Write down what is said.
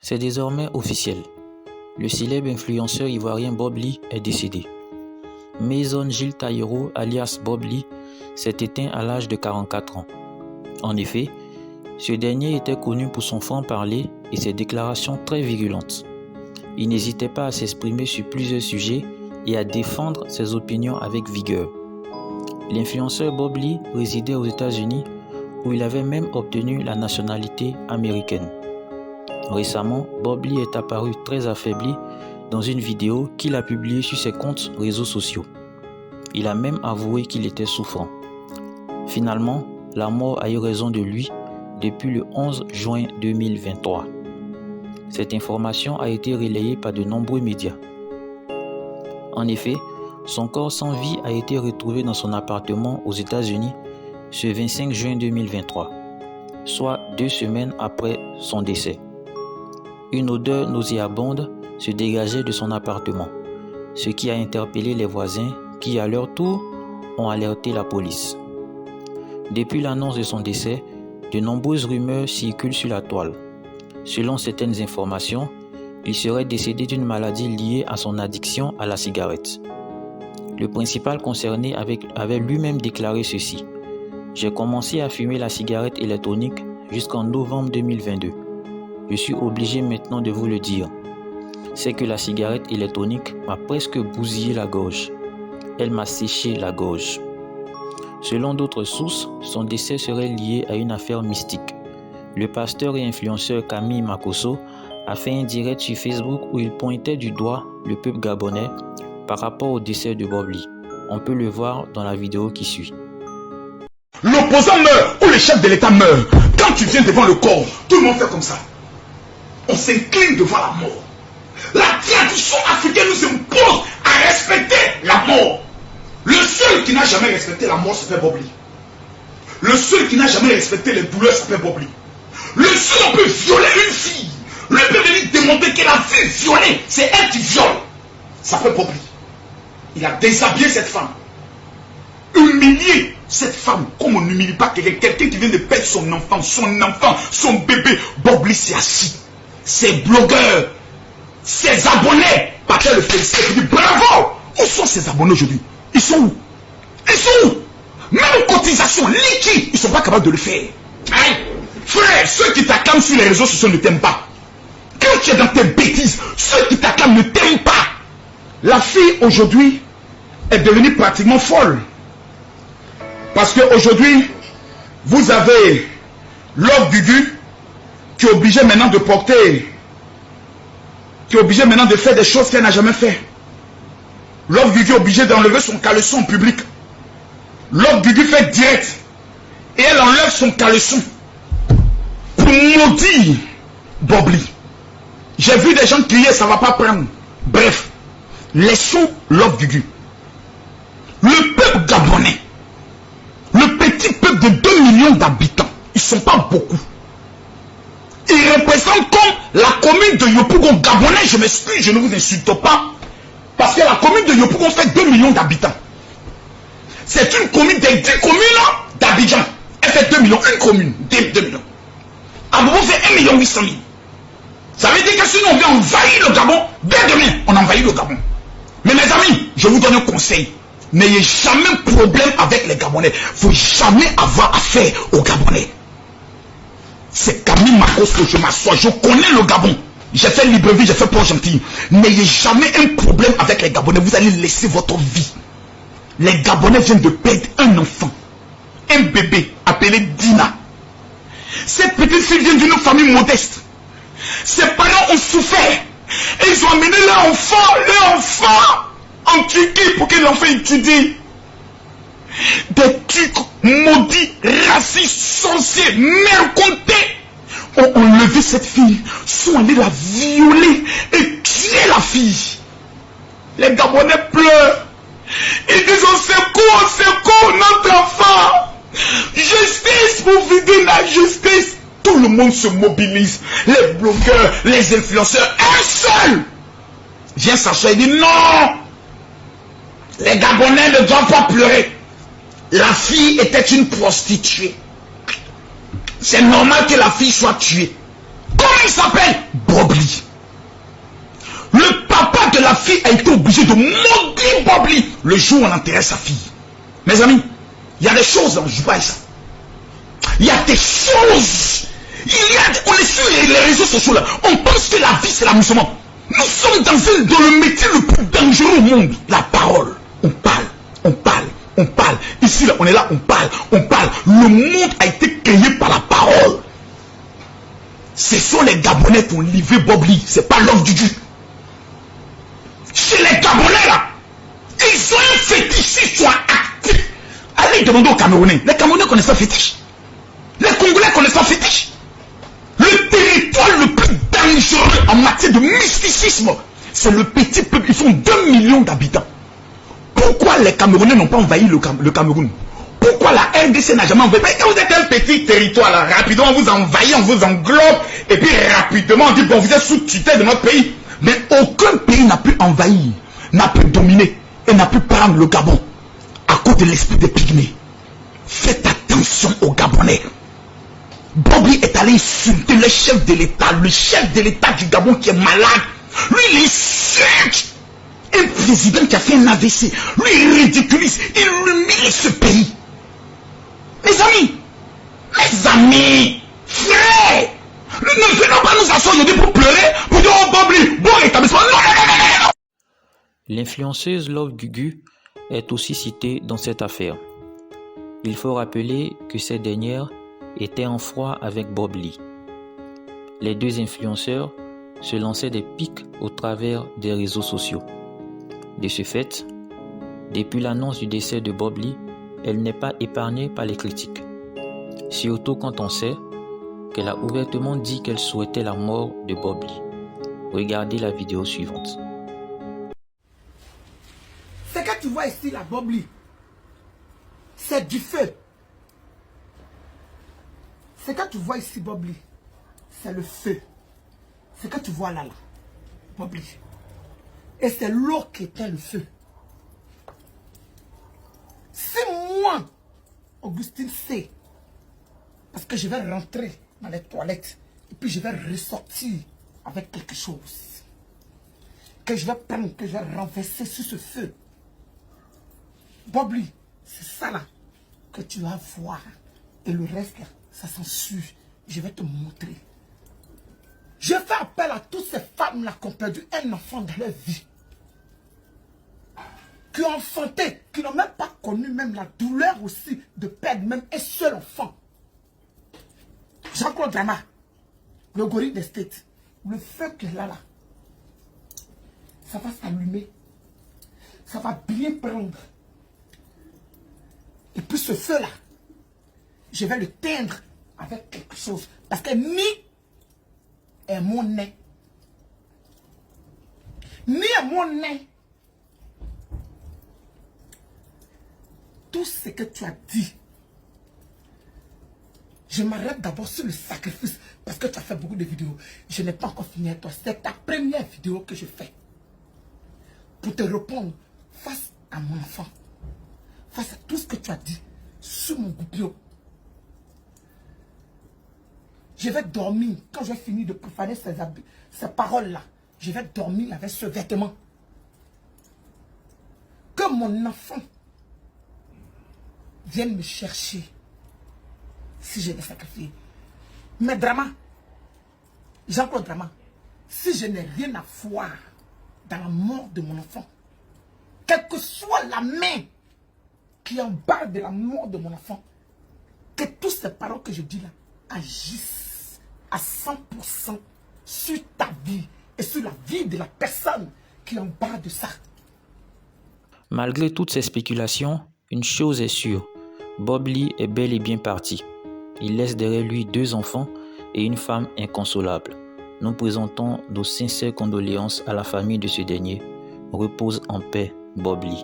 C'est désormais officiel. Le célèbre influenceur ivoirien Bob Lee est décédé. Mason Gilles Taïro, alias Bob Lee, s'est éteint à l'âge de 44 ans. En effet, ce dernier était connu pour son franc-parler et ses déclarations très virulentes. Il n'hésitait pas à s'exprimer sur plusieurs sujets et à défendre ses opinions avec vigueur. L'influenceur Bob Lee résidait aux États-Unis où il avait même obtenu la nationalité américaine. Récemment, Bob Lee est apparu très affaibli dans une vidéo qu'il a publiée sur ses comptes réseaux sociaux. Il a même avoué qu'il était souffrant. Finalement, la mort a eu raison de lui depuis le 11 juin 2023. Cette information a été relayée par de nombreux médias. En effet, son corps sans vie a été retrouvé dans son appartement aux États-Unis ce 25 juin 2023, soit 2 semaines après son décès. Une odeur nauséabonde se dégageait de son appartement, ce qui a interpellé les voisins qui, à leur tour, ont alerté la police. Depuis l'annonce de son décès, de nombreuses rumeurs circulent sur la toile. Selon certaines informations, il serait décédé d'une maladie liée à son addiction à la cigarette. Le principal concerné avait lui-même déclaré ceci: « J'ai commencé à fumer la cigarette électronique jusqu'en novembre 2022. Je suis obligé maintenant de vous le dire. C'est que la cigarette électronique m'a presque bousillé la gorge. Elle m'a séché la gorge. » Selon d'autres sources, son décès serait lié à une affaire mystique. Le pasteur et influenceur Camille Makosso a fait un direct sur Facebook où il pointait du doigt le peuple gabonais par rapport au décès de Bob Lee. On peut le voir dans la vidéo qui suit. L'opposant meurt ou le chef de l'État meurt. Quand tu viens devant le corps, tout le monde fait comme ça. On s'incline devant la mort. La tradition africaine nous impose à respecter la mort. Le seul qui n'a jamais respecté la mort s'appelle Bob Lee. Le seul qui n'a jamais respecté les douleurs s'appelle Bob Lee. Le seul qui peut violer une fille, le peut venir démontrer que la fille violée, c'est elle qui viole, s'appelle Bob Lee. Il a déshabillé cette femme, humilié cette femme comme on n'humilie pas quelqu'un qui vient de perdre son enfant, son bébé. Bob Lee s'est assis. Ses blogueurs, ses abonnés, Patrick le félicite, il dit bravo. Où sont ces abonnés aujourd'hui? Ils sont où? Ils sont où? Même cotisation liquide, ils ne sont pas capables de le faire. Hein? Frère, ceux qui t'acclament sur les réseaux sociaux ne t'aiment pas. Quand tu es dans tes bêtises, ceux qui t'acclament ne t'aiment pas. La fille aujourd'hui est devenue pratiquement folle. Parce qu'aujourd'hui, vous avez Love Gugu qui est obligé maintenant de porter, qui est obligé maintenant de faire des choses qu'elle n'a jamais fait. Love Gugu est obligé d'enlever son caleçon en public. Love Gugu fait direct et elle enlève son caleçon pour maudire Bob Lee. J'ai vu des gens crier, ça ne va pas prendre. Bref, laissons Love Gugu. Le peuple gabonais, le petit peuple de 2 millions d'habitants, ils ne sont pas beaucoup. Ils représentent comme la commune de Yopougon gabonais. Je m'excuse, je ne vous insulte pas. Parce que la commune de Yopougon fait 2 millions d'habitants. C'est une commune des 10 communes d'Abidjan. Elle fait 2 millions, une commune, 2 millions. Abobo fait 1 800 000. Ça veut dire que si nous on vient envahir le Gabon, dès demain, on envahit le Gabon. Mais mes amis, je vous donne un conseil. N'ayez jamais problème avec les Gabonais. Il ne faut jamais avoir affaire aux Gabonais. C'est Camille Makosso, je m'assois, je connais le Gabon. J'ai fait Libreville, j'ai fait Port-Gentil. N'ayez jamais un problème avec les Gabonais. Vous allez laisser votre vie. Les Gabonais viennent de perdre un enfant. Un bébé appelé Dina. Cette petite fille vient d'une famille modeste. Ses parents ont souffert. Et ils ont amené leur enfant en Turquie pour que l'enfant étudie. Des trucs maudits, racistes, sorciers, mercantés ont enlevé cette fille, sont allés la violer et tuer la fille. Les Gabonais pleurent. Ils disent au secours, notre enfant. Justice pour vider la justice. Tout le monde se mobilise. Les blogueurs, les influenceurs, un seul vient s'asseoir et dit non. Les Gabonais ne doivent pas pleurer. La fille était une prostituée. C'est normal que la fille soit tuée. Comment il s'appelle? Bob Lee. Le papa de la fille a été obligé de maudire Bob Lee le jour où on enterrait sa fille. Mes amis, il y a des choses dans Juba et ça. Il y a des choses. On est sur les réseaux sociaux là. On pense que la vie c'est l'amusement. Nous sommes dans le métier le plus dangereux au monde. La parole. On parle, on parle, on parle. Ici là, on est là, on parle, on parle. Le monde a été créé par la parole. Ce sont les Gabonais qui ont livré Bob Lee. C'est pas l'homme du Dieu. Chez les Gabonais là, ils ont un fétiche, ils sont actifs. Allez demander aux Camerounais. Les Camerounais connaissent un fétiche. Les Congolais connaissent un fétiche. Le territoire le plus dangereux en matière de mysticisme, c'est le petit peuple. Ils font 2 millions d'habitants. Pourquoi les Camerounais n'ont pas envahi le Cameroun? Pourquoi la RDC n'a jamais envahi? Parce que vous êtes un petit territoire là. Rapidement on vous envahit, on vous englobe. Et puis rapidement on dit bon vous êtes sous tutelle de notre pays. Mais aucun pays n'a pu envahir, n'a pu dominer et n'a pu prendre le Gabon à cause de l'esprit des pygmées. Faites attention aux Gabonais. Bob Lee est allé insulter le chef de l'État du Gabon qui est malade. Lui, il insulte un président qui a fait un AVC. Lui, il ridiculise, il humilie ce pays. Mes amis, frères, ne venons pas nous asseoir aujourd'hui pour pleurer, pour dire oh Bob Lee, bon rétablissement. Non. L'influenceuse Love Gugu est aussi citée dans cette affaire. Il faut rappeler que cette dernière était en froid avec Bob Lee. Les deux influenceurs se lançaient des pics au travers des réseaux sociaux. De ce fait, depuis l'annonce du décès de Bob Lee, elle n'est pas épargnée par les critiques. Surtout quand on sait qu'elle a ouvertement dit qu'elle souhaitait la mort de Bob Lee. Regardez la vidéo suivante. Ce que tu vois ici, la Bob Lee, c'est du feu. Ce que tu vois ici, Bob Lee, c'est le feu. Ce que tu vois là, Bob Lee. Et c'est l'eau qui éteint le feu. Si moi, Augustine sait, parce que je vais rentrer dans les toilettes, et puis je vais ressortir avec quelque chose, que je vais prendre, que je vais renverser sur ce feu. Bob Lee, c'est ça là que tu vas voir. Et le reste là, ça s'ensuit. Je vais te montrer. Je fais appel à toutes ces femmes-là qui ont perdu un enfant dans leur vie. Qui ont enfanté, qui n'ont même pas connu même la douleur aussi de perdre même un seul enfant. Jean-Claude Drama, le gorille des States, le feu que là, ça va s'allumer. Ça va bien prendre. Et puis ce feu-là, je vais le teindre avec quelque chose. Parce que ni est mon nez. Ni est mon nez. Tout ce que tu as dit. Je m'arrête d'abord sur le sacrifice. Parce que tu as fait beaucoup de vidéos. Je n'ai pas encore fini avec toi. C'est ta première vidéo que je fais. Pour te répondre face à mon enfant. Face à tout ce que tu as dit sur mon goupillon. Je vais dormir. Quand je vais finir de profaner ces paroles-là, je vais dormir avec ce vêtement. Que mon enfant vienne me chercher si je vais sacrifier. Mais Drama, Jean-Claude Drama, si je n'ai rien à voir dans la mort de mon enfant, quelle que soit la main qui embarque de la mort de mon enfant, que toutes ces paroles que je dis là agissent à 100% sur ta vie et sur la vie de la personne qui embarque de ça. Malgré toutes ces spéculations, une chose est sûre, Bob Lee est bel et bien parti. Il laisse derrière lui 2 enfants et une femme inconsolable. Nous présentons nos sincères condoléances à la famille de ce dernier. Repose en paix, Bob Lee.